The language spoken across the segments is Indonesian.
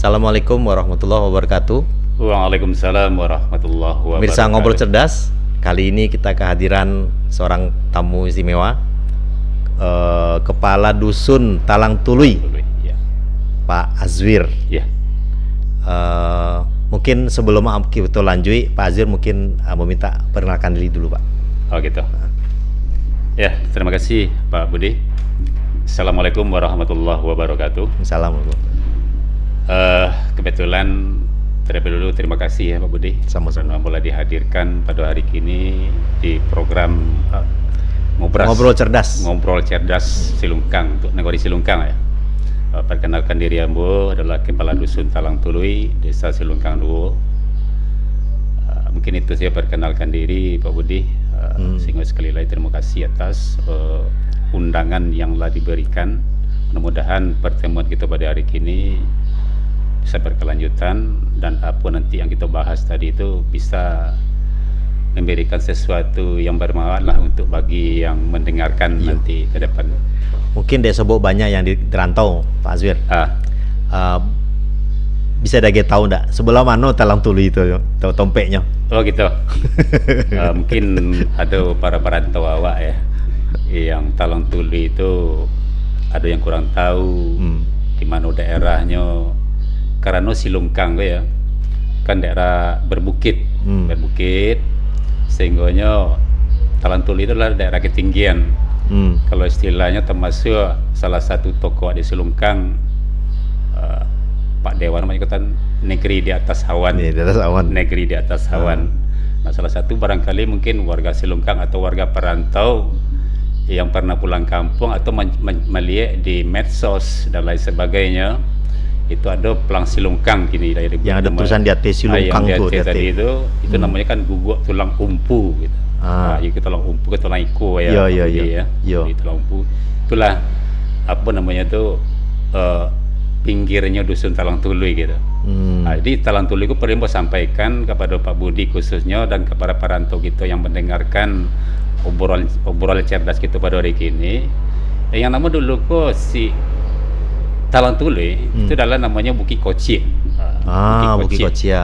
Assalamualaikum warahmatullahi wabarakatuh. Waalaikumsalam warahmatullahi wabarakatuh. Pemirsa Ngobrol Cerdas, kali ini kita kehadiran seorang tamu istimewa, Kepala Dusun Talang Tului, Ya. Pak Azwir. Ya. Mungkin sebelum kita lanjut, Pak Azwir mungkin meminta perkenalkan diri dulu, Pak. Oh gitu. Ya, terima kasih Pak Budi. Assalamualaikum warahmatullahi wabarakatuh. Assalamualaikum. Kebetulan terlebih dulu terima kasih ya Pak Budi. Sama-sama. Karena boleh dihadirkan pada hari ini di program Ngobrol Cerdas. Ngobrol Cerdas Silungkang untuk Nagori Silungkang ya. Perkenalkan diri Ambo adalah Kepala Dusun Talang Tului, Desa Silungkang Duo. Mungkin itu saya perkenalkan diri Pak Budi. Sehingga sekali lagi terima kasih atas undangan yang telah diberikan. Mudah-mudahan pertemuan kita pada hari ini bisa berkelanjutan dan apa nanti yang kita bahas tadi itu bisa memberikan sesuatu yang bermanfaat lah untuk bagi yang mendengarkan nanti ke depan. Mungkin desa Bo banyak yang di rantau, Pak Azwir. Bisa dage tahu ndak sebelah mana Talang Tului itu, tahu tompeknya? Oh gitu. Mungkin ada para perantau awak ya, yang Talang Tului itu ada yang kurang tahu di mana daerahnya. Karena Silungkang ya, kan daerah berbukit, sehingganya Talang Tului itu adalah daerah ketinggian. Kalau istilahnya termasuk salah satu tokoh di Silungkang, Pak Dewa namanya kan negeri di atas awan. Di atas awan. Negeri di atas awan. Nah, salah satu barangkali mungkin warga Silungkang atau warga perantau yang pernah pulang kampung atau melihat di medsos dan lain sebagainya, itu ada pelang Silungkang kini dari yang ada tulisan di atas Silungkang yang tuh tadi itu namanya kan guguk tulang umpu gitu. Itu tulang umpu ke tulang iko ya. Jadi tulang umpu itulah apa namanya tuh pinggirnya Dusun Talang Tului gitu. Jadi Talang Tului itu perlu sampaikan kepada Pak Budi khususnya dan kepada perantau kita yang mendengarkan obrolan cerdas kita pada hari ini. Yang nama dulu kok si Talang Tului itu adalah namanya Bukit Kocik. Bukit Kocik.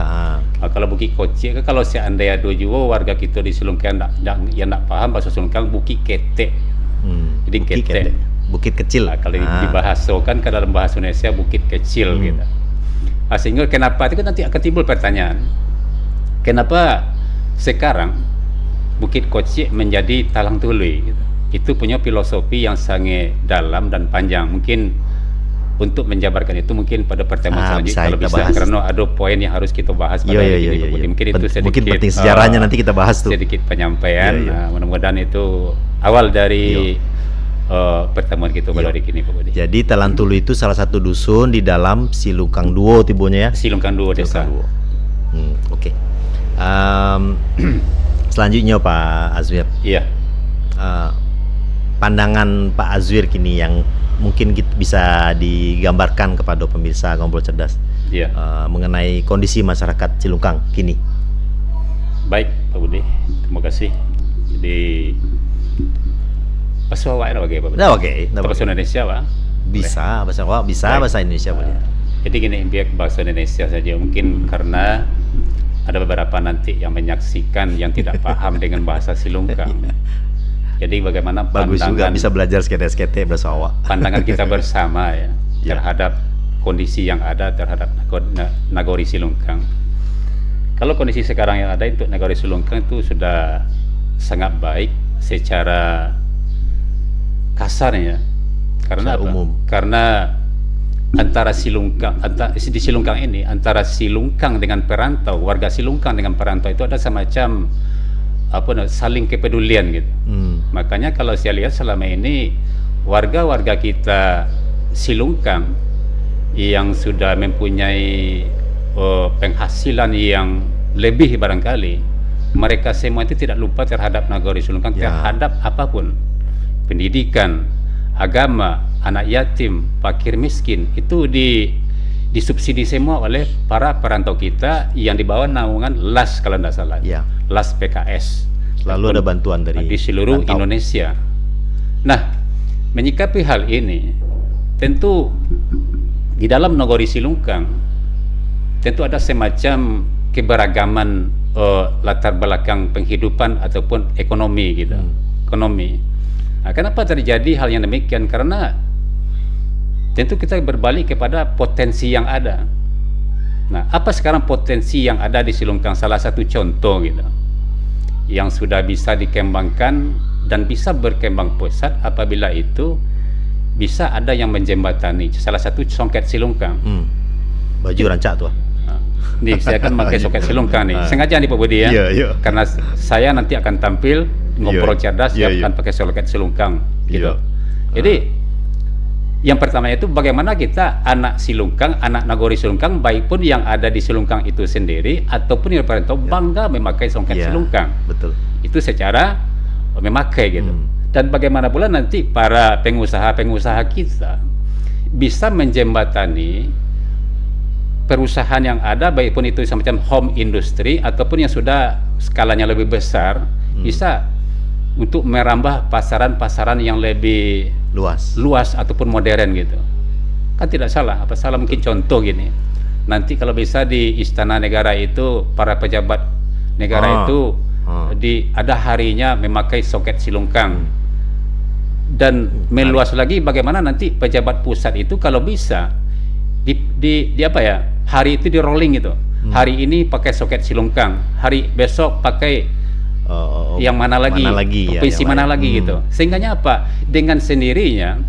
Kalau Bukit Kocik, kalau seandainya ada juga warga kita di Silungkang yang tak paham bahasa Silungkang, Bukit Ketek. Jadi Ketek. Bukit kecil. Kalau dibahasakan ke dalam bahasa Indonesia Bukit Kecil gitu. Sehingga kenapa itu nanti akan timbul pertanyaan, kenapa sekarang Bukit Kocik menjadi Talang Tului gitu. Itu punya filosofi yang sangat dalam dan panjang. Mungkin untuk menjabarkan itu mungkin pada pertemuan selanjutnya kalau bisa bahas. Karena ada poin yang harus kita bahas pada hari ini. Mungkin itu sedikit, mungkin penting sejarahnya nanti kita bahas tuh. Sedikit penyampaian. Mudah-mudahan itu awal dari pertemuan kita pada hari ini Pak Budi. Jadi Talang Tului itu salah satu dusun di dalam Silungkang Duo tibonya ya. Silungkang Duo desa. Oke. Selanjutnya Pak Azwir. Iya. Pandangan Pak Azwir kini yang mungkin bisa digambarkan kepada pemirsa Ngobrol Cerdas mengenai kondisi masyarakat Silungkang kini. Baik Pak Budi, terima kasih. Jadi bahasa awak bagaimana Pak Budi? Bahasa Indonesia Pak? Bisa, bahasa awak bisa, bahasa Indonesia boleh. Jadi gini, biar bahasa Indonesia saja mungkin karena ada beberapa nanti yang menyaksikan yang tidak paham dengan bahasa Silungkang. Jadi bagaimana bagus juga bisa belajar skete-skete bahasa awak. Pandangan kita bersama terhadap kondisi yang ada terhadap Nagori Silungkang. Kalau kondisi sekarang yang ada untuk Nagori Silungkang itu sudah sangat baik secara kasarnya. Karena apa? Umum. Karena antara Silungkang, di Silungkang ini antara Silungkang dengan perantau, warga Silungkang dengan perantau itu ada semacam saling kepedulian gitu. Makanya kalau saya lihat selama ini warga-warga kita Silungkang yang sudah mempunyai penghasilan yang lebih barangkali, mereka semua itu tidak lupa terhadap Nagori Silungkang, terhadap apapun, pendidikan, agama, anak yatim, fakir miskin itu disubsidi semua oleh para perantau kita yang di bawah naungan LAS kalau tidak salah, LAS PKS. Lalu ada bantuan dari di seluruh Indonesia. Nah, menyikapi hal ini, tentu di dalam Nagori Silungkang tentu ada semacam keberagaman latar belakang penghidupan ataupun ekonomi gitu. Ekonomi. Nah, kenapa terjadi hal yang demikian? Karena tentu kita berbalik kepada potensi yang ada. Nah, apa sekarang potensi yang ada di Silungkang? Salah satu contoh gitu, yang sudah bisa dikembangkan dan bisa berkembang pesat apabila itu bisa ada yang menjembatani. Salah satu Songket Silungkang. Baju rancak tuh. Nih, saya akan pakai Songket Silungkang nih. Sengaja nih Pak Budi ya. Karena saya nanti akan tampil ngobrol cerdas, akan pakai Songket Silungkang gitu. Jadi yang pertama itu bagaimana kita anak Silungkang, anak Nagori Silungkang, baik pun yang ada di Silungkang itu sendiri ataupun yang perantau bangga memakai Songket Silungkang. Betul. Itu secara memakai gitu. Dan bagaimana pula nanti para pengusaha-pengusaha kita bisa menjembatani perusahaan yang ada, baik pun itu semacam home industry ataupun yang sudah skalanya lebih besar, bisa untuk merambah pasaran-pasaran yang lebih luas ataupun modern gitu. Kan tidak salah, apa salah? Mungkin contoh gini, nanti kalau bisa di Istana Negara itu para pejabat negara itu ada harinya memakai Songket Silungkang. Dan meluas lagi bagaimana nanti pejabat pusat itu kalau bisa di apa ya, hari itu di rolling gitu. Hari ini pakai Songket Silungkang, hari besok pakai yang mana lagi provinsi mana lagi gitu. Sehingganya apa? Dengan sendirinya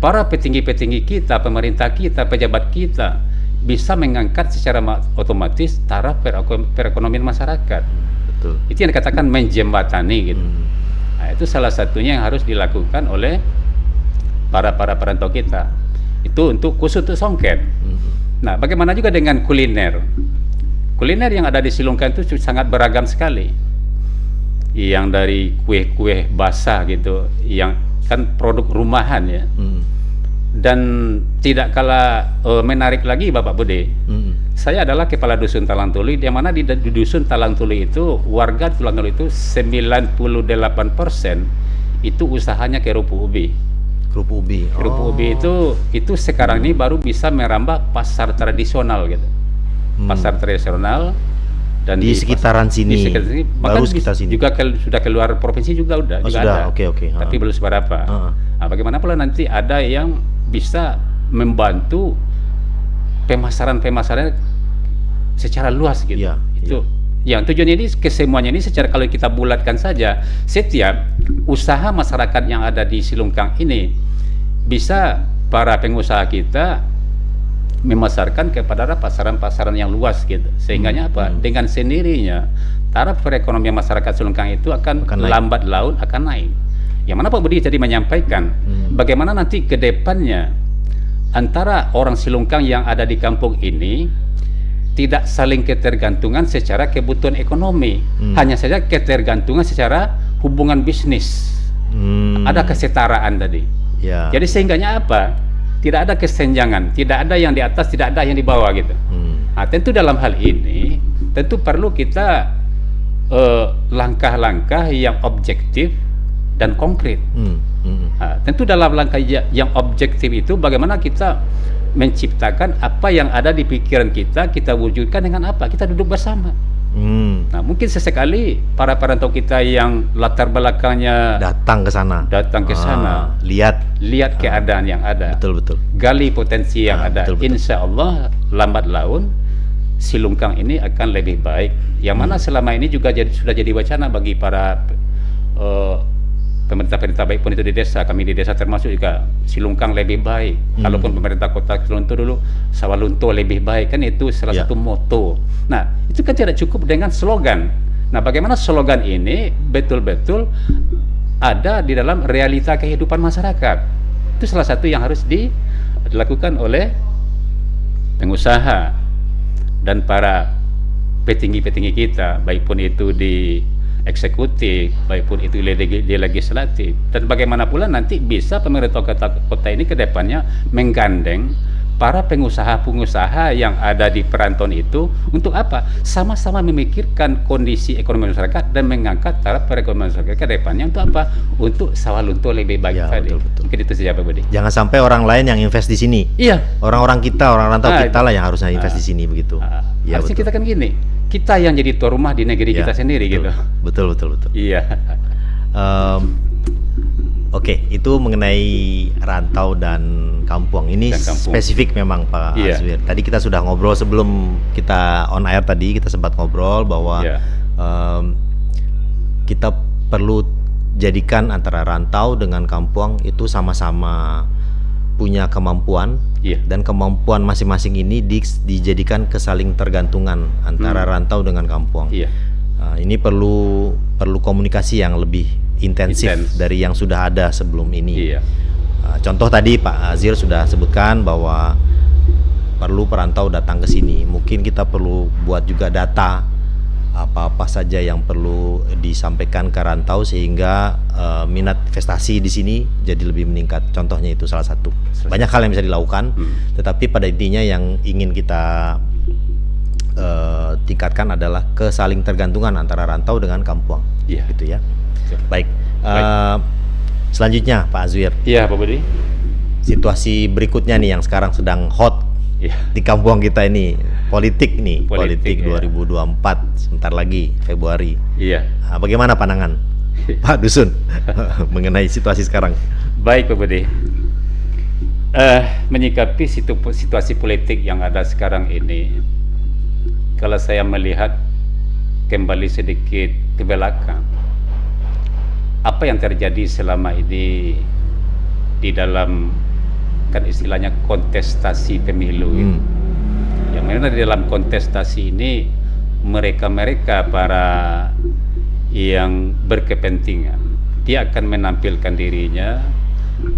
para petinggi-petinggi kita, pemerintah kita, pejabat kita bisa mengangkat secara otomatis taraf perekonomian masyarakat. Betul. Itu yang dikatakan menjembatani gitu. Nah, itu salah satunya yang harus dilakukan oleh para perantau kita. Itu khusus untuk Songket. Nah, bagaimana juga dengan kuliner? Kuliner yang ada di Silungkang itu sangat beragam sekali. Yang dari kue-kue basah gitu, yang kan produk rumahan ya. Dan tidak kalah menarik lagi Bapak Budi. Saya adalah kepala dusun Talang Tuli, di mana di dusun Talang Tuli itu warga Talang Tuli itu 98% itu usahanya kerupuk ubi. Kerupuk ubi. Kerupuk ubi itu sekarang ini baru bisa merambah pasar tradisional gitu. Pasar tradisional dan di sekitaran sini. Bahkan sekitar sini. Juga sudah keluar provinsi juga udah. Juga sudah. Ada. Oke. Tapi belum seberapa. Nah, bagaimana pula nanti ada yang bisa membantu pemasaran secara luas gitu. Yang tujuannya ini kesemuanya ini secara kalau kita bulatkan saja, setiap usaha masyarakat yang ada di Silungkang ini bisa para pengusaha kita memasarkan kepada pasaran-pasaran yang luas gitu. Sehingganya apa? Dengan sendirinya taraf perekonomian masyarakat Silungkang itu akan lambat laun akan naik. Yang mana Pak Budi tadi menyampaikan bagaimana nanti ke depannya antara orang Silungkang yang ada di kampung ini tidak saling ketergantungan secara kebutuhan ekonomi, hanya saja ketergantungan secara hubungan bisnis. Ada kesetaraan tadi. Jadi sehingganya apa? Tidak ada kesenjangan, tidak ada yang di atas, tidak ada yang di bawah gitu. Nah, tentu dalam hal ini tentu perlu kita langkah-langkah yang objektif dan konkret. Nah, tentu dalam langkah yang objektif itu bagaimana kita menciptakan apa yang ada di pikiran kita wujudkan dengan apa? Kita duduk bersama. Nah, mungkin sesekali para perantau kita yang latar belakangnya datang ke sana, lihat keadaan yang ada, betul, gali potensi yang ada. Insya Allah lambat laun Silungkang ini akan lebih baik. Yang mana selama ini juga sudah jadi wacana bagi para pemerintah baik pun itu di desa. Kami di desa termasuk juga Silungkang lebih baik. Kalaupun pemerintah kota Lunto dulu Sawalunto lebih baik, kan itu salah satu moto. Nah, itu kan tidak cukup dengan slogan. Nah, bagaimana slogan ini betul-betul ada di dalam realita kehidupan masyarakat. Itu salah satu yang harus dilakukan oleh pengusaha dan para petinggi-petinggi kita, baik pun itu di eksekutif, baik pun itu di legislatif. Dan bagaimana pula nanti bisa pemerintah kota ini ke depannya menggandeng para pengusaha-pengusaha yang ada di perantauan itu untuk apa? Sama-sama memikirkan kondisi ekonomi masyarakat dan mengangkat taraf perekonomian masyarakat ke depannya untuk apa? Untuk sawalunto lebih baik tadi. Betul. Mungkin itu saja Pak Budi. Jangan sampai orang lain yang invest di sini. Iya. Orang-orang kita, orang rantau kita lah yang harusnya invest di sini begitu. Ya, harusnya kita kan gini. Kita yang jadi tuan rumah di negeri kita sendiri betul. gitu. Betul. Iya. Oke, itu mengenai rantau dan kampung. Ini spesifik memang Pak Azwir. Tadi kita sudah ngobrol sebelum kita on air tadi, kita sempat ngobrol bahwa kita perlu jadikan antara rantau dengan kampung itu sama-sama punya kemampuan dan kemampuan masing-masing ini dijadikan kesaling tergantungan antara rantau dengan kampung. Ini perlu komunikasi yang lebih intensif dari yang sudah ada sebelum ini. Contoh tadi Pak Azir sudah sebutkan bahwa perlu perantau datang ke sini. Mungkin kita perlu buat juga data apa-apa saja yang perlu disampaikan ke rantau sehingga minat investasi di sini jadi lebih meningkat. Contohnya itu salah satu. Banyak hal yang bisa dilakukan, tetapi pada intinya yang ingin kita tingkatkan adalah kesaling tergantungan antara rantau dengan kampung. Gitu ya. Baik. Selanjutnya Pak Azwir. Iya Pak Budi. Situasi berikutnya nih yang sekarang sedang hot di kampung kita ini, politik 2024 sebentar lagi Februari. Bagaimana pandangan Pak Dusun mengenai situasi sekarang? Baik Pak Budi. Menyikapi situasi politik yang ada sekarang ini, kalau saya melihat kembali sedikit ke belakang, apa yang terjadi selama ini di dalam kan istilahnya kontestasi pemilu itu. Yang mana di dalam kontestasi ini mereka para yang berkepentingan, dia akan menampilkan dirinya,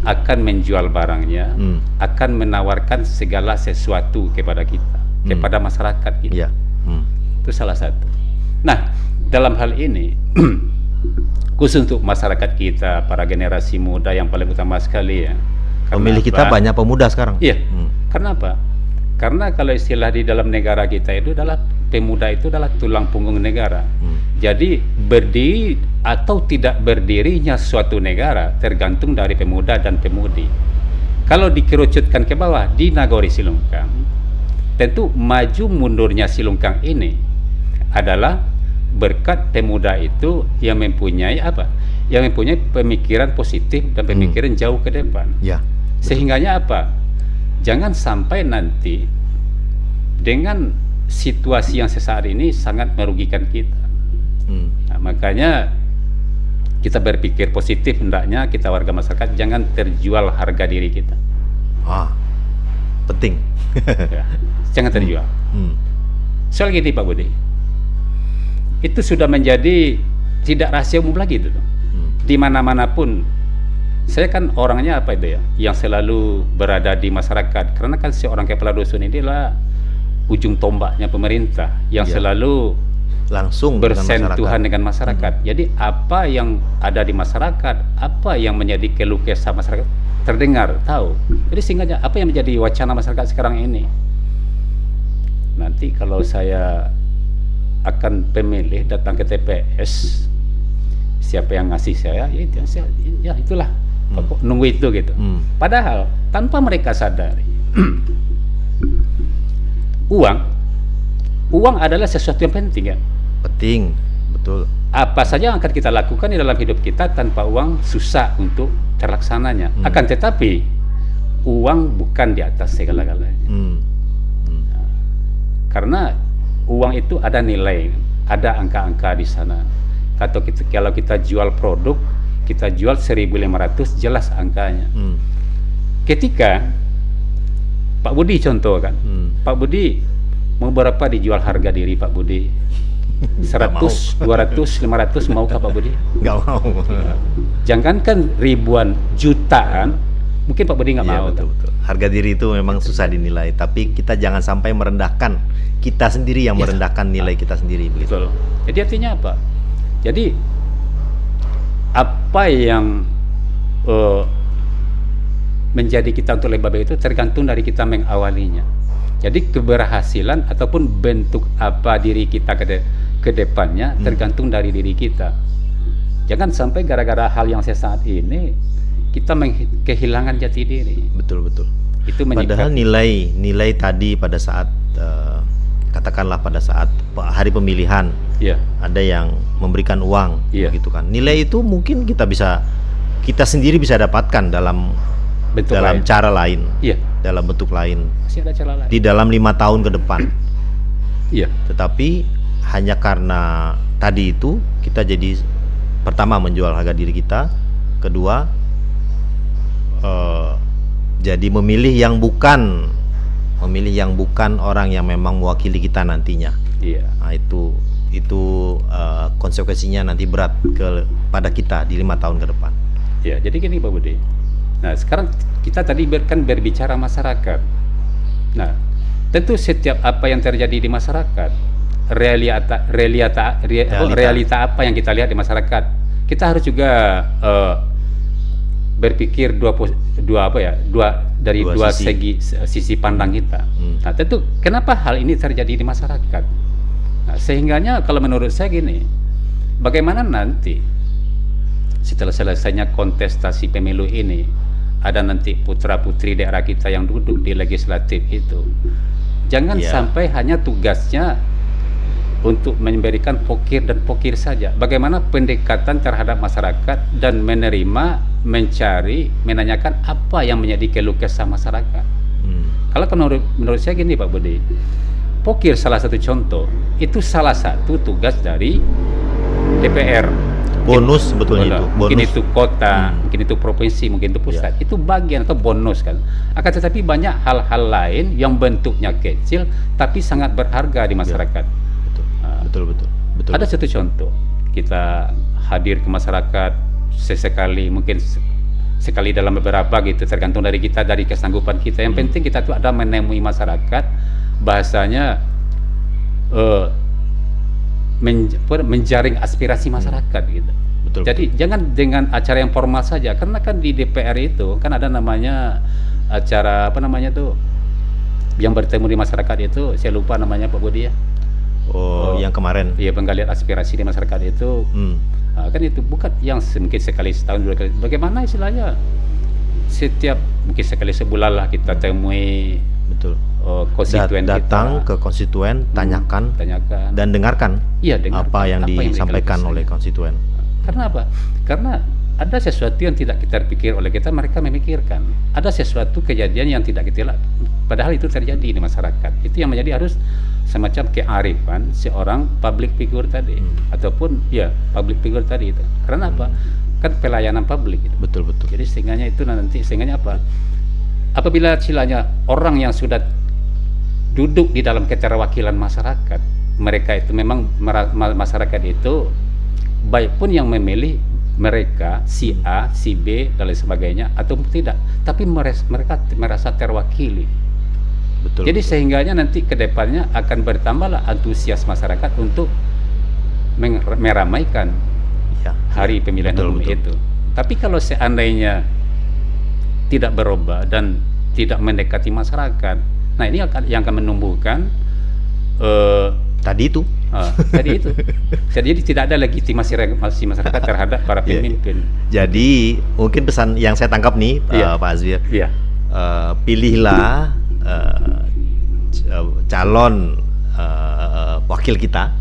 akan menjual barangnya, akan menawarkan segala sesuatu kepada kita, kepada masyarakat kita. Itu salah satu. Nah, dalam hal ini khusus untuk masyarakat kita, para generasi muda yang paling utama sekali ya. Pemilih kita banyak pemuda sekarang. Karena apa? Karena kalau istilah di dalam negara kita itu adalah pemuda itu adalah tulang punggung negara. Jadi berdiri atau tidak berdirinya suatu negara tergantung dari pemuda dan pemudi. Kalau dikerucutkan ke bawah di Nagori Silungkang, tentu maju mundurnya Silungkang ini adalah berkat pemuda itu yang mempunyai apa? Yang mempunyai pemikiran positif dan pemikiran jauh ke depan. Sehingganya apa? Jangan sampai nanti dengan situasi yang sesaat ini sangat merugikan kita. Nah, makanya kita berpikir positif, hendaknya kita warga masyarakat jangan terjual harga diri kita. Penting. Jangan terjual. Soal gini Pak Budi, itu sudah menjadi tidak rahasia umum lagi itu. Di mana-mana pun, saya kan orangnya apa itu ya, yang selalu berada di masyarakat. Karena kan seorang kepala dusun ini adalah ujung tombaknya pemerintah yang selalu langsung bersentuhan dengan masyarakat. Jadi apa yang ada di masyarakat, apa yang menjadi keluh kesah masyarakat terdengar, tahu. Jadi sehingga apa yang menjadi wacana masyarakat sekarang ini. Nanti kalau saya akan pemilih datang ke TPS, siapa yang ngasih saya, ya itulah, nunggu itu gitu. Padahal tanpa mereka sadari, uang adalah sesuatu yang penting ya. Penting, betul. Apa saja yang akan kita lakukan di dalam hidup kita tanpa uang susah untuk terlaksananya. Akan tetapi uang bukan di atas segala-galanya. Karena uang itu ada nilai, ada angka-angka di sana. Kalau kita jual produk, kita jual 1.500, jelas angkanya. Ketika Pak Budi contoh kan, Pak Budi mau berapa dijual harga diri Pak Budi? 100, 200, 500 maukah Pak Budi? Nggak mau. Jangankan ribuan, jutaan, mungkin Pak Budi nggak mau. Betul. Harga diri itu memang susah dinilai, tapi kita jangan sampai merendahkan kita sendiri yang merendahkan nilai kita sendiri. Betul. Jadi artinya apa? Jadi apa yang menjadi kita untuk lebih baik itu tergantung dari kita mengawalinya. Jadi keberhasilan ataupun bentuk apa diri kita ke depannya tergantung dari diri kita. Jangan sampai gara-gara hal yang sesaat ini kita kehilangan jati diri. Betul. Itu padahal nilai tadi pada saat katakanlah pada saat hari pemilihan, ada yang memberikan uang, begitu kan. Nilai itu mungkin kita sendiri bisa dapatkan dalam cara lain, dalam bentuk lain. Masih ada cara lain. Di dalam 5 tahun ke depan. Tetapi hanya karena tadi itu kita jadi pertama menjual harga diri kita, kedua jadi memilih yang bukan orang yang memang mewakili kita nantinya. Nah, itu konsekuensinya nanti berat pada kita di 5 tahun ke depan. Jadi gini Pak Budi. Nah, sekarang kita tadi berbicara masyarakat. Nah, tentu setiap apa yang terjadi di masyarakat, realita apa yang kita lihat di masyarakat, kita harus juga berpikir dari dua sisi pandang kita. Nah, tentu kenapa hal ini terjadi di masyarakat? Nah, sehingganya kalau menurut saya gini, bagaimana nanti setelah selesainya kontestasi pemilu ini, ada nanti putra-putri daerah kita yang duduk di legislatif itu, jangan sampai hanya tugasnya untuk memberikan pokir dan pokir saja. Bagaimana pendekatan terhadap masyarakat dan menerima, mencari, menanyakan apa yang menjadi keluh kesah masyarakat. Kalau menurut saya gini Pak Budi, pokir salah satu contoh, itu salah satu tugas dari DPR. Bonus sebetulnya itu. Mungkin itu kota, mungkin itu provinsi, mungkin itu pusat. Itu bagian atau bonus kan. Akan tetapi banyak hal-hal lain yang bentuknya kecil tapi sangat berharga di masyarakat. Betul. Ada satu contoh, kita hadir ke masyarakat sesekali, mungkin sekali dalam beberapa gitu, tergantung dari kita, dari kesanggupan kita. Yang penting kita tuh ada menemui masyarakat, bahasanya menjaring aspirasi masyarakat gitu. Jadi jangan dengan acara yang formal saja, karena kan di DPR itu kan ada namanya acara yang bertemu di masyarakat itu, saya lupa namanya Pak Budi ya. Yang kemarin. Iya, penggalian aspirasi di masyarakat itu. Kan itu bukan yang mungkin sekali setahun, 2 kali. Bagaimana istilahnya? Mungkin sekali sebulan lah kita temui. Konstituen datang ke konstituen, tanyakan dan dengarkan, apa yang disampaikan oleh konstituen. Karena apa? Karena ada sesuatu yang tidak kita pikir oleh kita, mereka memikirkan. Ada sesuatu kejadian yang tidak kita, padahal itu terjadi di masyarakat. Itu yang menjadi harus semacam kearifan seorang public figure tadi, ataupun public figure tadi itu. Karena apa? Kan pelayanan publik itu. Betul. Jadi sehingganya apa? Apabila istilahnya orang yang sudah duduk di dalam keterwakilan masyarakat, mereka itu memang masyarakat itu baik pun yang memilih mereka si A, si B dan lain sebagainya atau tidak, tapi mereka merasa terwakili. Jadi sehingganya nanti ke depannya akan bertambahlah antusias masyarakat untuk meramaikan hari pemilihan umum itu. Tapi kalau seandainya tidak berubah dan tidak mendekati masyarakat, nah ini yang akan menumbuhkan tadi itu. Jadi tidak ada legitimasi masyarakat terhadap para pemimpin. Jadi mungkin pesan yang saya tangkap nih, Pak Azwir, pilihlah calon wakil kita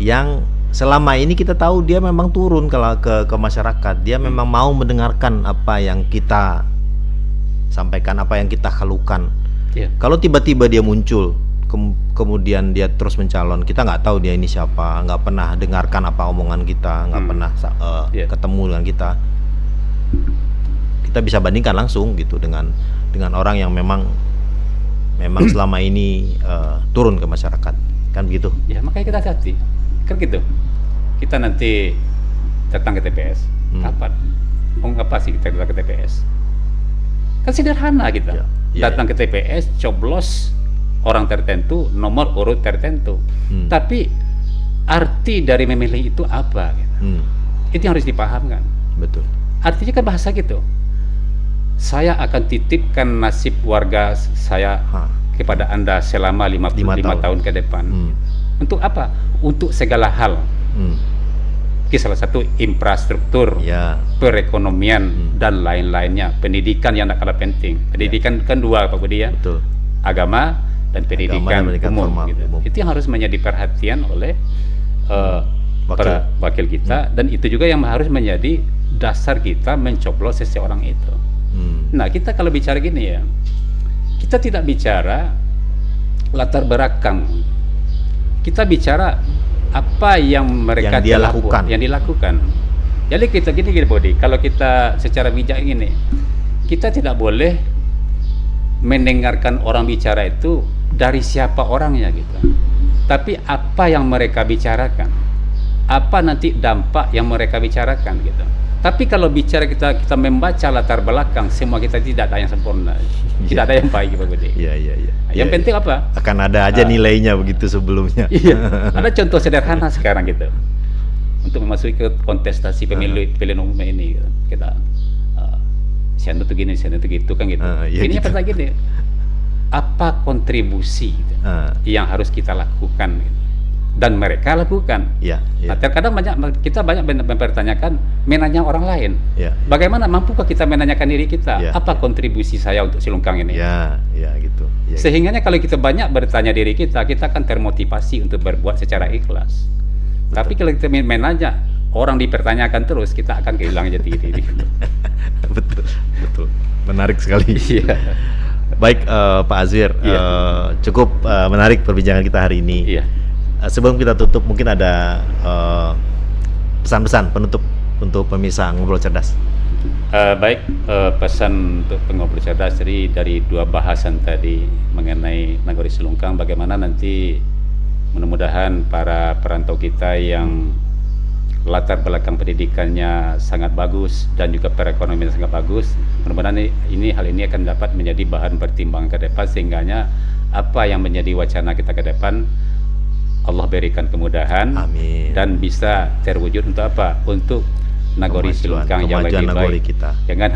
yang selama ini kita tahu dia memang turun ke masyarakat, dia memang mau mendengarkan apa yang kita sampaikan, apa yang kita keluhkan. Kalau tiba-tiba dia muncul, kemudian dia terus mencalon, kita nggak tahu dia ini siapa, nggak pernah dengarkan apa omongan kita, nggak pernah ketemu dengan kita bisa bandingkan langsung gitu dengan orang yang memang selama ini turun ke masyarakat, kan begitu? Ya makanya kita hati, kan gitu. Kita nanti datang ke TPS, kapan? Apa sih kita datang ke TPS? Kan sederhana kita. Datang ke TPS, coblos orang tertentu, nomor urut tertentu. Tapi arti dari memilih itu apa? Gitu. Itu yang harus dipahamkan. Betul. Artinya kan bahasa gitu. saya akan titipkan nasib warga saya kepada Anda selama 55 tahun ke depan. Untuk apa? Untuk segala hal. Salah satu infrastruktur, perekonomian, dan lain-lainnya. Pendidikan yang tak kalah penting. Pendidikan kan dua, Pak Budi ya. Betul. Agama dan pendidikan umum. Gitu. Itu yang harus menjadi perhatian oleh para wakil kita, dan itu juga yang harus menjadi dasar kita mencoblos seseorang itu. Nah, kita kalau bicara gini ya, kita tidak bicara latar belakang. Kita bicara apa yang mereka yang dilakukan. Jadi kita gini Bodi, kalau kita secara bijak gini, kita tidak boleh mendengarkan orang bicara itu dari siapa orangnya gitu. Tapi apa yang mereka bicarakan, apa nanti dampak yang mereka bicarakan gitu. Tapi kalau bicara kita membaca latar belakang, semua kita tidak ada yang sempurna, tidak ada yang baik, Pak Budi. Iya. Yang penting apa? Akan ada aja nilainya begitu sebelumnya. Iya. Ada contoh sederhana sekarang gitu. Untuk memasuki ke kontestasi pemilihan umum ini, gitu. Kita siapa tuh gini, siapa tuh gitu kan gitu. Ini gitu. Apa gini? Apa kontribusi gitu, yang harus kita lakukan gitu, dan mereka lakukan. Nah, terkadang kita banyak mempertanyakan menanya orang lain. Bagaimana mampukah kita menanyakan diri kita? Apa kontribusi saya untuk Silungkang ini? Gitu. Sehingganya kalau kita banyak bertanya diri kita akan termotivasi untuk berbuat secara ikhlas. Betul. Tapi kalau kita menanya orang dipertanyakan terus, kita akan kehilangan jati diri. Betul. Menarik sekali. Baik, Pak Azwir, cukup menarik perbincangan kita hari ini. Sebelum kita tutup, mungkin ada pesan-pesan penutup untuk pemirsa Ngobrol Cerdas. Baik, pesan untuk pengobrol cerdas dari dua bahasan tadi mengenai Nagari Silungkang, bagaimana nanti mudah-mudahan para perantau kita yang latar belakang pendidikannya sangat bagus dan juga perekonomian sangat bagus, mudah-mudahan hal ini akan dapat menjadi bahan pertimbangan ke depan, sehingganya apa yang menjadi wacana kita ke depan Allah berikan kemudahan. Amin. Dan bisa terwujud untuk apa? Untuk Nagari Silungkang yang lebih baik. Jangan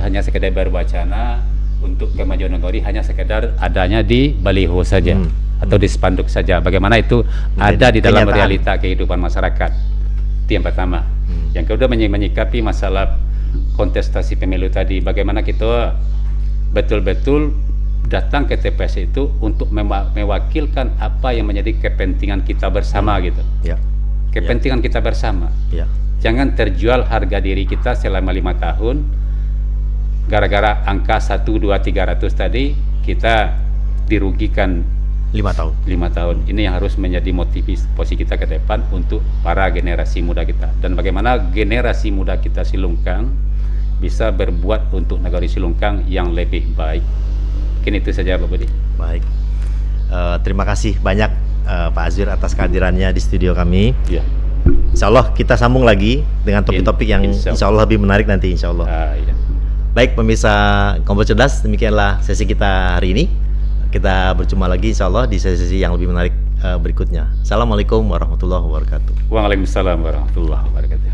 hanya sekedar berwacana untuk kemajuan Nagari, hanya sekedar adanya di baliho saja atau di spanduk saja. Bagaimana itu ada di dalam realita kehidupan masyarakat. Itu yang pertama. Yang kedua, menyikapi masalah kontestasi pemilu tadi. Bagaimana kita betul-betul datang ke TPS itu untuk mewakilkan apa yang menjadi kepentingan kita bersama gitu. Kepentingan kita bersama. Jangan terjual harga diri kita selama 5 tahun gara-gara angka 1, 2, 300 tadi kita dirugikan 5 tahun. Ini yang harus menjadi motivasi kita ke depan untuk para generasi muda kita, dan bagaimana generasi muda kita Silungkang bisa berbuat untuk Nagari Silungkang yang lebih baik. Mungkin itu saja, Pak Budi. Baik, terima kasih banyak Pak Azwir atas kehadirannya di studio kami. Insya Allah kita sambung lagi dengan topik-topik yang insya Allah lebih menarik nanti, insya Allah. Baik pemirsa Ngobrol Cerdas, demikianlah sesi kita hari ini. Kita berjumpa lagi insya Allah di sesi yang lebih menarik berikutnya. Assalamualaikum warahmatullahi wabarakatuh. Waalaikumsalam warahmatullahi wabarakatuh.